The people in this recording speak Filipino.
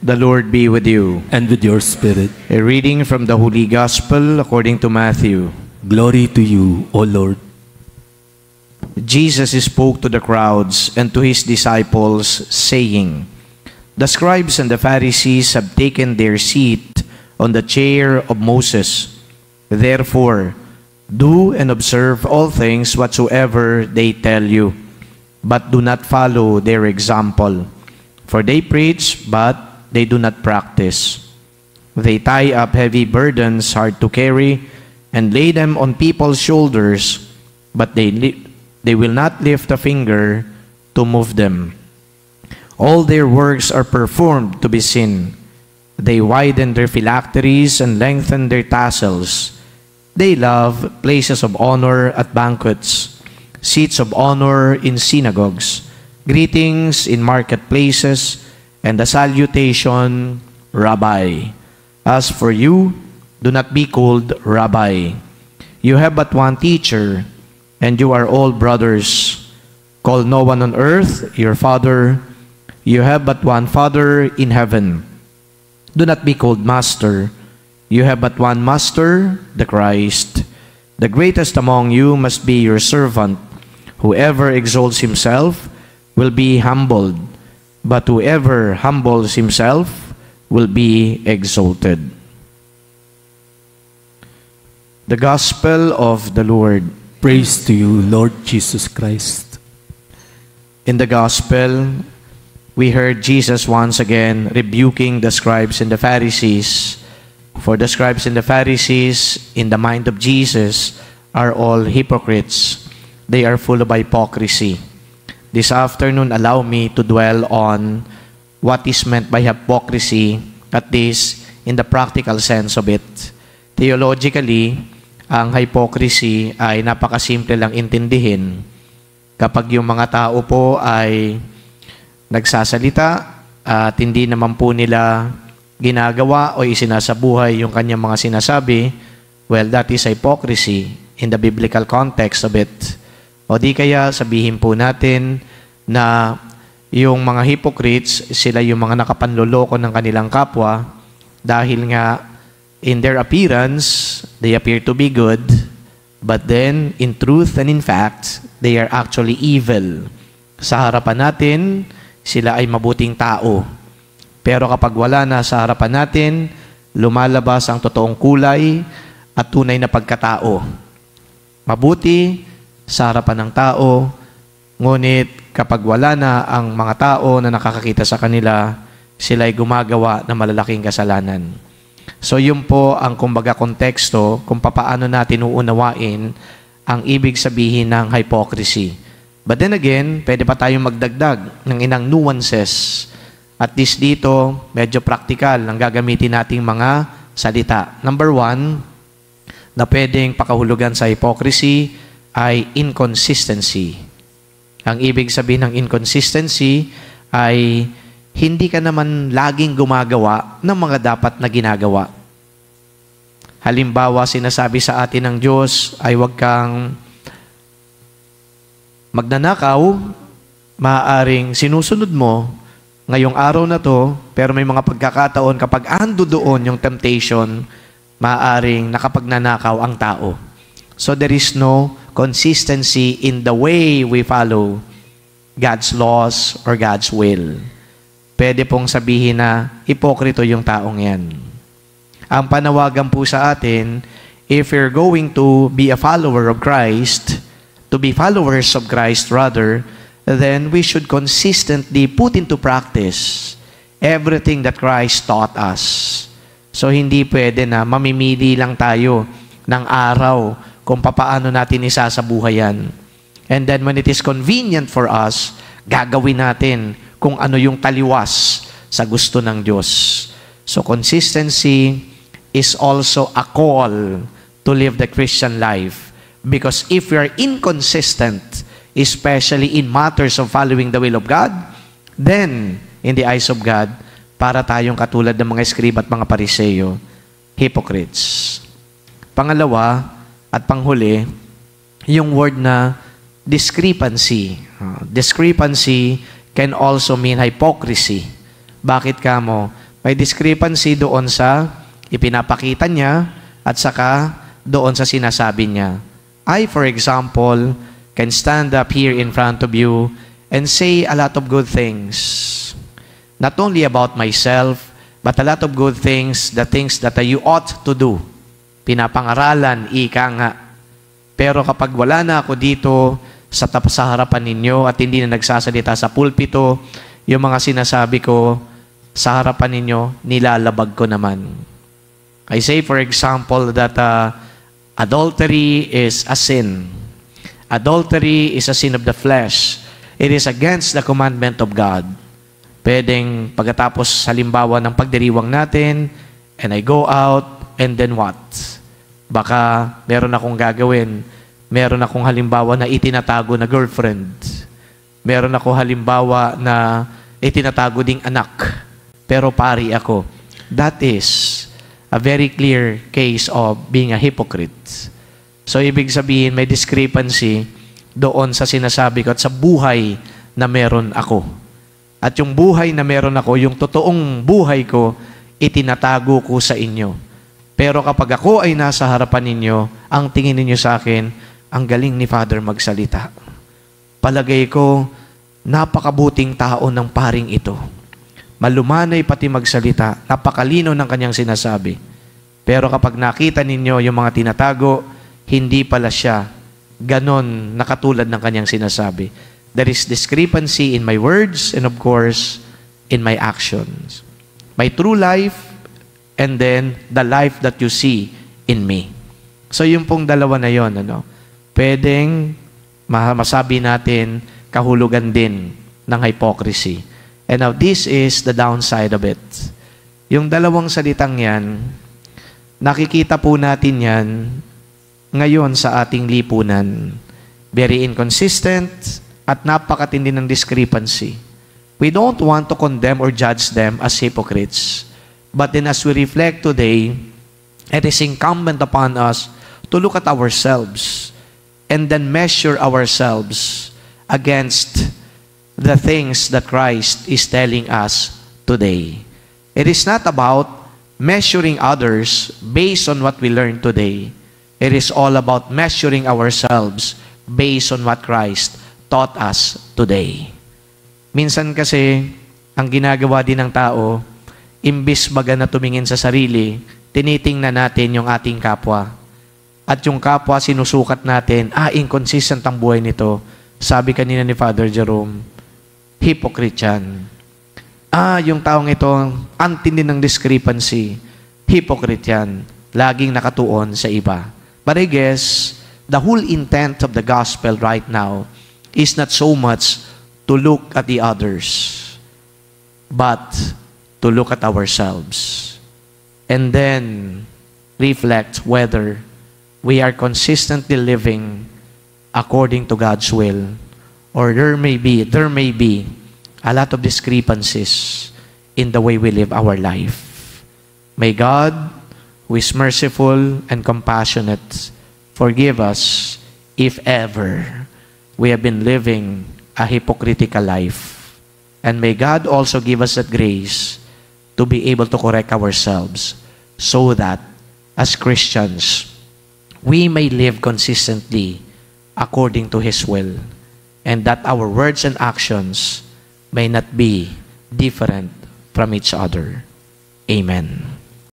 The Lord be with you. And with your spirit. A reading from the Holy Gospel according to Matthew. Glory to you, O Lord. Jesus spoke to the crowds and to his disciples, saying, The scribes and the Pharisees have taken their seat on the chair of Moses. Therefore, do and observe all things whatsoever they tell you, but do not follow their example. For they preach, but they do not practice. They tie up heavy burdens hard to carry and lay them on people's shoulders, but they will not lift a finger to move them. All their works are performed to be seen. They widen their phylacteries and lengthen their tassels. They love places of honor at banquets, seats of honor in synagogues, greetings in marketplaces, and the salutation, Rabbi. As for you, do not be called Rabbi. You have but one teacher, and you are all brothers. Call no one on earth your father. You have but one Father in heaven. Do not be called Master. You have but one Master, the Christ. The greatest among you must be your servant. Whoever exalts himself will be humbled, but whoever humbles himself will be exalted. The Gospel of the Lord. Praise to you, Lord Jesus Christ. In the Gospel, we heard Jesus once again rebuking the scribes and the Pharisees. For the scribes and the Pharisees, in the mind of Jesus, are all hypocrites. They are full of hypocrisy. This afternoon, allow me to dwell on what is meant by hypocrisy, at least in the practical sense of it. Theologically, ang hypocrisy ay napakasimple lang intindihin. Kapag yung mga tao po ay nagsasalita at hindi naman po nila ginagawa o isinasabuhay yung kanyang mga sinasabi, well, that is hypocrisy in the biblical context of it. O di kaya sabihin po natin na yung mga hypocrites, sila yung mga nakapanloloko ng kanilang kapwa dahil nga in their appearance, they appear to be good, but then in truth and in fact, they are actually evil. Sa harapan natin, sila ay mabuting tao. Pero kapag wala na sa harapan natin, lumalabas ang totoong kulay at tunay na pagkatao. Mabuti sa harapan ng tao, ngunit kapag wala na ang mga tao na nakakakita sa kanila, sila ay gumagawa ng malalaking kasalanan. So yun po ang kumbaga konteksto kung papaano natin uunawain ang ibig sabihin ng hypocrisy. But then again, pwede pa tayong magdagdag ng inang nuances. At least dito, medyo practical ang gagamitin nating mga salita. Number one, na pwedeng pakahulugan sa hypocrisy ay inconsistency. Ang ibig sabihin ng inconsistency ay hindi ka naman laging gumagawa ng mga dapat na ginagawa. Halimbawa, sinasabi sa atin ng Diyos ay huwag kang magnanakaw, maaaring sinusunod mo ngayong araw na to, pero may mga pagkakataon kapag ando doon yung temptation, maaaring nakapagnanakaw ang tao. So there is no consistency in the way we follow God's laws or God's will. Pwede pong sabihin na hipokrito yung taong yan. Ang panawagan po sa atin, if you're going to be a follower of Christ, to be followers of Christ rather, then we should consistently put into practice everything that Christ taught us. So hindi pwede na mamimili lang tayo ng araw kung papaano natin isasabuhay yan. And then when it is convenient for us, gagawin natin kung ano yung taliwas sa gusto ng Diyos. So consistency is also a call to live the Christian life. Because if we are inconsistent, especially in matters of following the will of God, then, in the eyes of God, para tayong katulad ng mga eskrib at mga pariseyo, hypocrites. Pangalawa, at panghuli, yung word na discrepancy. Discrepancy can also mean hypocrisy. Bakit kamo? May discrepancy doon sa ipinapakita niya at saka doon sa sinasabi niya. I, for example, can stand up here in front of you and say a lot of good things. Not only about myself, but a lot of good things, the things that you ought to do. Pinapangaralan, ika nga. Pero kapag wala na ako dito sa harapan ninyo at hindi na nagsasalita sa pulpito, yung mga sinasabi ko sa harapan ninyo, nilalabag ko naman. I say, for example, that adultery is a sin. Adultery is a sin of the flesh. It is against the commandment of God. Pwedeng pagkatapos halimbawa ng pagdiriwang natin, and I go out, and then what? Baka meron akong gagawin. Meron akong halimbawa na itinatago na girlfriend. Meron akong halimbawa na itinatago ding anak. Pero pari ako. That is a very clear case of being a hypocrite. So, ibig sabihin, may discrepancy doon sa sinasabi ko at sa buhay na meron ako. At yung buhay na meron ako, yung totoong buhay ko, itinatago ko sa inyo. Pero kapag ako ay nasa harapan ninyo, ang tingin ninyo sa akin, ang galing ni Father magsalita. Palagay ko, napakabuting tao ng paring ito. Malumanay pati magsalita, napakalino ng kanyang sinasabi. Pero kapag nakita ninyo yung mga tinatago, hindi pala siya ganon nakatulad ng kanyang sinasabi. There is discrepancy in my words and of course, in my actions. My true life and then the life that you see in me. So yung pong dalawa na yon, pwedeng masabi natin kahulugan din ng hypocrisy. And now this is the downside of it. Yung dalawang salitang yan, nakikita po natin yan ngayon sa ating lipunan. Very inconsistent at napakatindi ng discrepancy. We don't want to condemn or judge them as hypocrites. But then as we reflect today, it is incumbent upon us to look at ourselves and then measure ourselves against the things that Christ is telling us today. It is not about measuring others based on what we learn today. It is all about measuring ourselves based on what Christ taught us today. Minsan kasi, ang ginagawa din ng tao, imbis baga na tumingin sa sarili, tinitingnan natin yung ating kapwa. At yung kapwa sinusukat natin, inconsistent ang buhay nito. Sabi kanina ni Father Jerome, hypocrite yan. Yung taong ito, ang tindi ng discrepancy, hypocrite yan. Laging nakatuon sa iba. But I guess, the whole intent of the gospel right now is not so much to look at the others, but to look at ourselves. And then, reflect whether we are consistently living according to God's will, or there may be a lot of discrepancies in the way we live our life. May God, who is merciful and compassionate, forgive us if ever we have been living a hypocritical life. And may God also give us that grace to be able to correct ourselves so that as Christians, we may live consistently according to His will, and that our words and actions may not be different from each other. Amen.